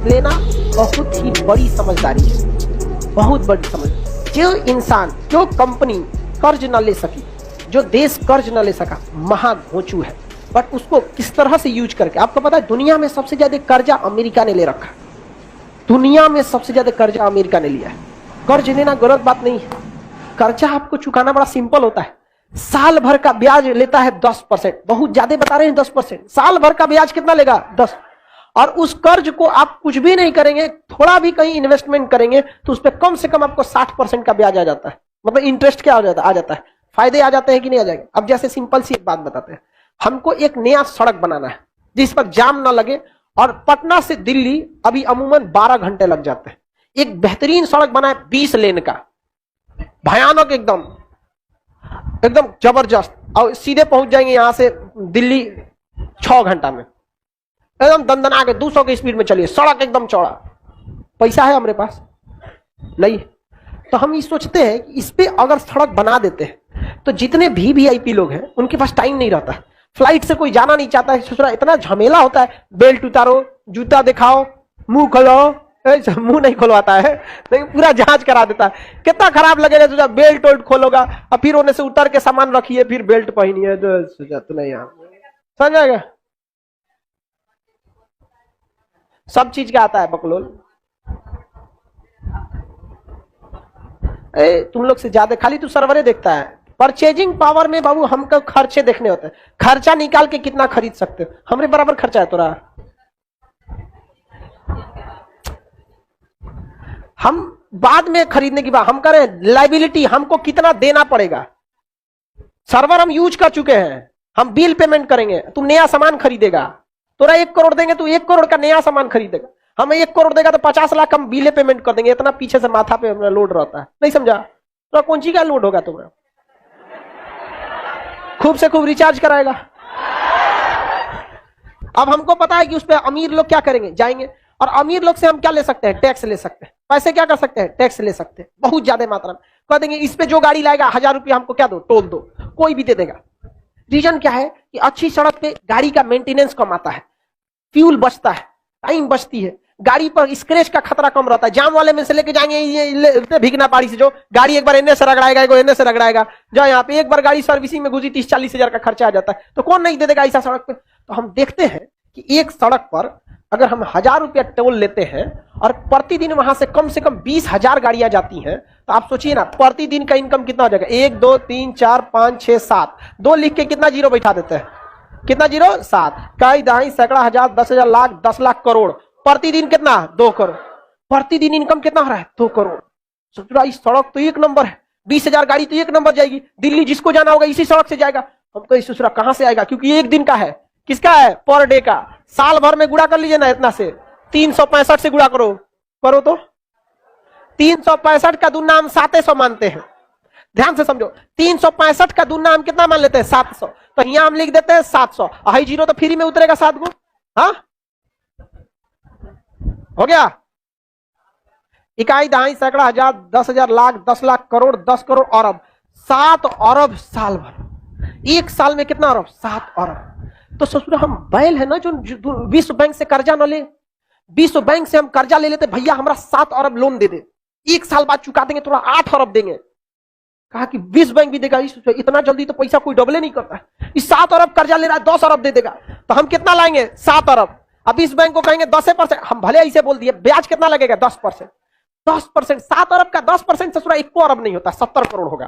लेना बहुत ही बड़ी समझदारी है, बहुत बड़ी समझ। जो इंसान, जो कंपनी कर्ज न ले सकी, जो देश कर्ज न ले सका, महाघोंचू है। बट उसको किस तरह से यूज करके, आपको पता है दुनिया में सबसे ज्यादा कर्जा अमेरिका ने ले रखा। दुनिया में सबसे ज्यादा कर्जा अमेरिका ने लिया है। कर्ज लेना गलत बात नहीं है, कर्जा आपको चुकाना बड़ा सिंपल होता है। साल भर का ब्याज लेता है 10%, बहुत ज्यादा बता रहे हैं 10%। साल भर का ब्याज कितना लेगा? 10। और उस कर्ज को आप कुछ भी नहीं करेंगे, थोड़ा भी कहीं इन्वेस्टमेंट करेंगे तो उस पर कम से कम आपको 60% का ब्याज आ जाता है। मतलब इंटरेस्ट क्या आ जाता है, फायदे आ जाते हैं कि नहीं आ जाएंगे। अब जैसे सिंपल सी एक बात बताते हैं, हमको एक नया सड़क बनाना है जिस पर जाम ना लगे, और पटना से दिल्ली अभी अमूमन 12 घंटे लग जाते हैं। एक बेहतरीन सड़क बना है 20 लेन का, भयानक, एकदम एकदम जबरदस्त, और सीधे पहुंच जाएंगे यहां से दिल्ली 6 घंटा में, एकदम दंदना के 200 की स्पीड में चलिए, सड़क एकदम चौड़ा। पैसा है हमारे पास नहीं, तो हम ये सोचते हैं कि इस पे अगर सड़क बना देते हैं तो जितने भी वीआईपी लोग हैं उनके पास टाइम नहीं रहता है। फ्लाइट से कोई जाना नहीं चाहता है, ससुरा इतना झमेला होता है, बेल्ट उतारो, जूता दिखाओ, मुंह खोलो, मुंह नहीं खुलवाता है लेकिन पूरा जांच करा देता है। कितना खराब लगेगा तुझा, बेल्ट वेल्ट खोलोगा और फिर होने से उतर के सामान रखिए, फिर बेल्ट पहनिए, तो नहीं समझ जाएगा। सब चीज का आता है बकलोल। तुम लोग से ज्यादा खाली तू सर्वरे देखता है। परचेजिंग पावर में बाबू हमको खर्चे देखने होते हैं, खर्चा निकाल के कितना खरीद सकते हो। हमरे बराबर खर्चा है तोरा। हम बाद में खरीदने की बात हम करें, लाइबिलिटी हमको कितना देना पड़ेगा। सर्वर हम यूज कर चुके हैं, हम बिल पेमेंट करेंगे, तुम नया सामान खरीदेगा, तोरा 1 करोड़ देंगे, तू 1 करोड़ का नया सामान खरीदेगा। हमें 1 करोड़ देगा तो 50 लाख हम बिले पेमेंट कर देंगे। इतना पीछे से माथा पे अपना लोड रहता है, नहीं समझा? तो कौन सी का लोड होगा तुम्हारा? खूब से खूब रिचार्ज कराएगा। अब हमको पता है कि उस पर अमीर लोग क्या करेंगे, जाएंगे, और अमीर लोग से हम क्या ले सकते हैं? टैक्स ले सकते हैं। पैसे क्या कर सकते हैं? टैक्स ले सकते हैं, बहुत ज्यादा मात्रा में। कह देंगे इस पे जो गाड़ी लाएगा 1000 रुपया हमको क्या दो, टोल दो, कोई भी दे देगा। रीजन क्या है कि अच्छी सड़क पे गाड़ी का मेंटेनेंस कम आता है, फ्यूल बचता है, टाइम बचती है, गाड़ी पर स्क्रैच का खतरा कम रहता है। जाम वाले में से लेके जाएंगे ये भिगना पाड़ी से, जो गाड़ी एक बार एनए से रगड़ाएगा, एनए से रगड़ाएगा, जो यहाँ पे एक बार गाड़ी सर्विसिंग में घुसी 30-40 हजार का खर्चा आ जाता है, तो कौन नहीं दे देगा ऐसा सड़क पे। तो हम देखते हैं कि एक सड़क पर अगर हम 1000 रुपया टोल लेते हैं और प्रतिदिन वहां से कम 20,000 गाड़ियां जाती हैं, तो आप सोचिए ना प्रतिदिन का इनकम कितना हो जाएगा। 1 2 3 4 5 6 7, 2 लिख के कितना जीरो बैठा देते हैं? कितना जीरो? 7। कई दहाई सैकड़ा हजार 10,000 लाख 10 लाख करोड़, प्रतिदिन कितना? 2 करोड़। प्रतिदिन इनकम कितना हो रहा है? 2 करोड़। सोचो इस सड़क तो एक नंबर है, 20,000 गाड़ी तो एक नंबर जाएगी, दिल्ली जिसको जाना होगा इसी सड़क से जाएगा। हमको इस ससुरा कहां से आएगा? क्योंकि एक दिन का है, किसका है? पर डे का। साल भर में गुणा कर लीजिए ना इतना से, 365 से गुणा करो, करो तो 365 का दूना हम 700 मानते हैं। ध्यान से समझो, 365 का दूना हम कितना मान लेते हैं? 700। तो यहां हम लिख देते हैं 700, हाई जीरो तो फ्री में उतरेगा 7 गो। हाँ हो गया। इकाई दहाई सैकड़ा हजार 10,000 लाख 10 लाख करोड़ 10 करोड़ अरब, 7 अरब साल भर। एक साल में कितना अरब? 7 अरब। तो ससुर हम बैल है ना जो विश्व बैंक से कर्जा न ले। विश्व बैंक से हम कर्जा ले लेते, भैया हमारा 7 अरब लोन दे दे, एक साल बाद चुका देंगे, थोड़ा 8 अरब देंगे। कहा कि विश्व बैंक भी देगा, इतना जल्दी तो पैसा कोई डबल नहीं करता है। इस 7 अरब कर्जा ले रहा है, 10 अरब दे देगा, तो हम कितना लाएंगे? 7 अरब। अब इस बैंक को कहेंगे 10%, हम भले ऐसे बोल दिए, ब्याज कितना लगेगा? 10%। 10%, 7 अरब का 10% ससुरा 1 अरब नहीं होता, 70 करोड़ होगा।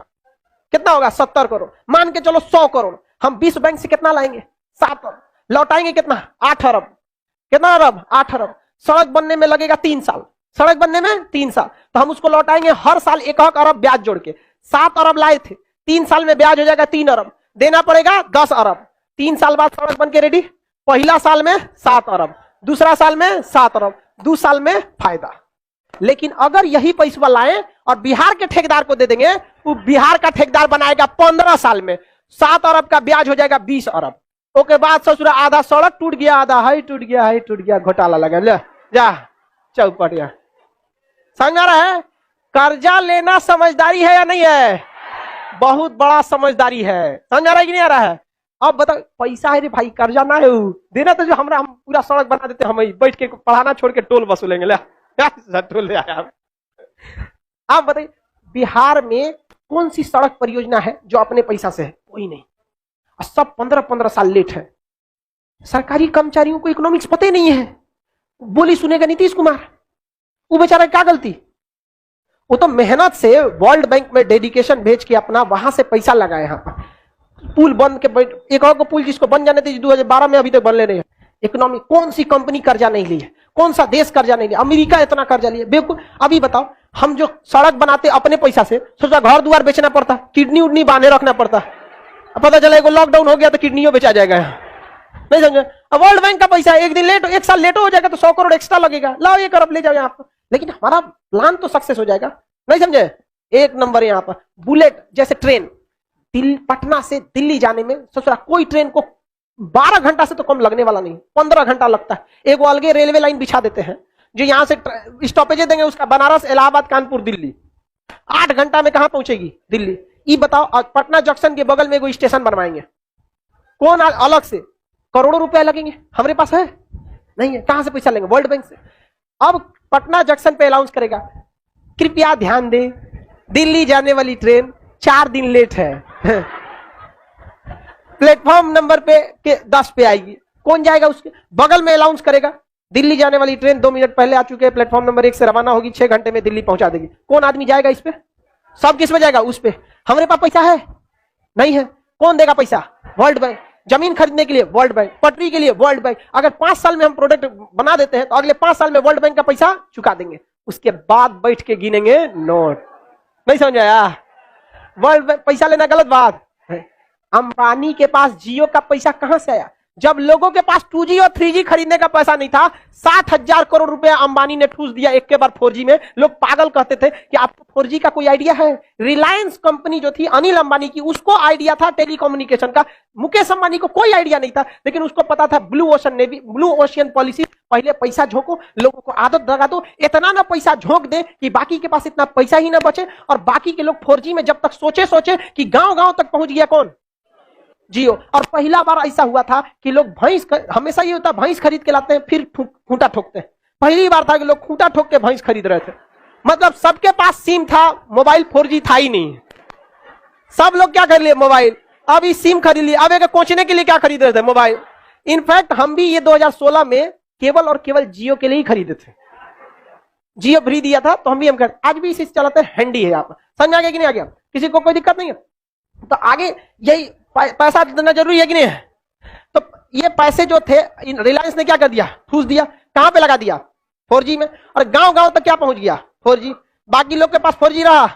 कितना होगा? 70 करोड़। मान के चलो 100 करोड़। हम विश्व बैंक से कितना लाएंगे? 7 अरब। लौटाएंगे कितना? 8 अरब। कितना अरब? 8 अरब। सड़क बनने में लगेगा 3 साल, सड़क बनने में 3 साल, तो हम उसको लौटाएंगे हर साल 1 अरब ब्याज जोड़ के। 7 अरब लाए थे, 3 साल में ब्याज हो जाएगा 3 अरब, देना पड़ेगा 10 अरब। 3 साल बाद सड़क बन के रेडी। पहला साल में 7 अरब, दूसरा साल में 7 अरब, 2 साल में फायदा। लेकिन अगर यही पैसा लाए और बिहार के ठेकेदार को दे देंगे, वो बिहार का ठेकेदार बनाएगा 15 साल में 7 अरब का ब्याज हो जाएगा 20 अरब। ओके बाद ससुरा आधा सड़क टूट गया, आधा हाई टूट गया, हाई टूट गया, घोटाला लगा, ले जा चौपट। समझ रहा है? कर्जा लेना समझदारी है या नहीं है? बहुत बड़ा समझदारी है। समझ आ रहा है कि नहीं आ रहा है? अब बताओ, पैसा है रे भाई, कर्जा ना है उ। देना तो जो हम पूरा सड़क बना देते, हम बैठ के पढ़ाना छोड़ के टोल वसूलेंगे। ले टोल ले आया। आप बताइए बिहार में कौन सी सड़क परियोजना है जो अपने पैसा से है? कोई नहीं। और सब 15-15 साल लेट है। सरकारी कर्मचारियों को इकोनॉमिक्स पता ही नहीं है, बोली सुनेगा नीतीश कुमार, वो बेचारा क्या गलती? वो तो मेहनत से वर्ल्ड बैंक में डेडिकेशन भेज के अपना वहां से पैसा लगाए। यहाँ पर पुल बन के बैठ, एक और को पुल जिसको बन जाने थे 2012 में, अभी तक बनले नहीं है। इकोनॉमी, कौन सी कंपनी कर्जा नहीं ली है? कौन सा देश कर्जा नहीं लिया? अमेरिका इतना कर्जा लिया बेवकूफ। अभी बताओ, हम जो सड़क बनाते अपने पैसा से, सोचा घर द्वार बेचना पड़ता, किडनी उडनी बांधे रखना पड़ता, पता चला लॉकडाउन हो गया तो किडनियों बेचा जाएगा। नहीं समझे? अब वर्ल्ड बैंक का पैसा एक दिन लेट, एक साल लेट हो जाएगा तो 100 करोड़ एक्स्ट्रा लगेगा, लाओ ये कर ले जाओ यहाँ पर। लेकिन हमारा प्लान तो सक्सेस हो जाएगा। नहीं समझे? एक नंबर यहाँ पर बुलेट जैसे ट्रेन, पटना से दिल्ली जाने में सोच रहा कोई ट्रेन को 12 घंटा से तो कम लगने वाला नहीं, 15 घंटा लगता है। एक वो अलगे रेलवे लाइन बिछा देते हैं जो यहां से स्टॉपेज देंगे उसका, बनारस, इलाहाबाद, कानपुर, दिल्ली। 8 घंटा में कहां पहुंचेगी दिल्ली? ये बताओ। पटना जंक्शन के बगल में कोई स्टेशन बनवाएंगे, कौन अलग से करोड़ों रुपया लगेंगे, हमारे पास है नहीं है, कहां से पैसा लेंगे? वर्ल्ड बैंक से। अब पटना जंक्शन पे अनाउंस करेगा, कृपया ध्यान दें, दिल्ली जाने वाली ट्रेन 4 दिन लेट है, प्लेटफॉर्म नंबर पे 10 पे आएगी। कौन जाएगा? उसके बगल में अनाउंस करेगा, दिल्ली जाने वाली ट्रेन 2 मिनट पहले आ चुके हैं, प्लेटफॉर्म नंबर 1 से रवाना होगी, 6 घंटे में दिल्ली पहुंचा देगी। कौन आदमी जाएगा इस पे? सब किस पे जाएगा? उस पे। हमारे पास पैसा है नहीं है, कौन देगा पैसा? World bank. जमीन खरीदने के लिए वर्ल्ड बैंक, पटरी के लिए वर्ल्ड बैंक। अगर 5 साल में हम प्रोडक्ट बना देते हैं तो अगले 5 साल में वर्ल्ड बैंक का पैसा चुका देंगे। उसके बाद बैठ के गिनेंगे नोट। नहीं समझ आया? वर्ल्ड बैंक पैसा लेना गलत बात है। अंबानी के पास जियो का पैसा कहां से आया? जब लोगों के पास 2G और 3G खरीदने का पैसा नहीं था, 60,000 करोड़ रुपया अंबानी ने ठूस दिया एक के बाद 4G में। लोग पागल कहते थे कि आपको 4G का कोई आइडिया है? रिलायंस कंपनी जो थी अनिल अंबानी की, उसको आइडिया था टेलीकम्युनिकेशन का। मुकेश अंबानी को कोई आइडिया नहीं था, लेकिन उसको पता था blue ocean navy, blue ocean policy. पहले पैसा झोंको, लोगों को आदत लगा दो, इतना ना पैसा झोंक दे कि बाकी के पास इतना पैसा ही ना बचे, और बाकी के लोग 4G में जब तक सोचे कि गांव गांव तक पहुंच गया कौन? जियो। और पहला बार ऐसा हुआ था कि लोग भैंस, हमेशा ये होता भैंस खरीद के लाते हैं फिर खूंटा ठोकते हैं। पहली बार था कि लोग खूंटा ठोक के भैंस खरीद रहे थे। मतलब सबके पास सिम था, मोबाइल 4G था ही नहीं। सब लोग क्या कर लिए? मोबाइल। अब इस सिम खरीद लिए, अब एक पहुंचने के लिए क्या खरीद रहे थे? मोबाइल। इनफैक्ट हम भी ये 2016 में केवल और केवल जियो के लिए ही खरीदे थे। जियो फ्री दिया था तो हम भी आज भी इसे चलाते हैं, हैंडी है यहाँ पर। समझ आ गया कि नहीं आ गया? किसी को कोई दिक्कत नहीं है? तो आगे यही पैसा देना जरूरी है कि नहीं है? तो ये पैसे जो थे रिलायंस ने क्या कर दिया? ठूस दिया। कहां पे लगा दिया? 4G में। और गांव गांव तक क्या पहुंच गया? 4G। बाकी लोग के पास 4G रहा नहीं।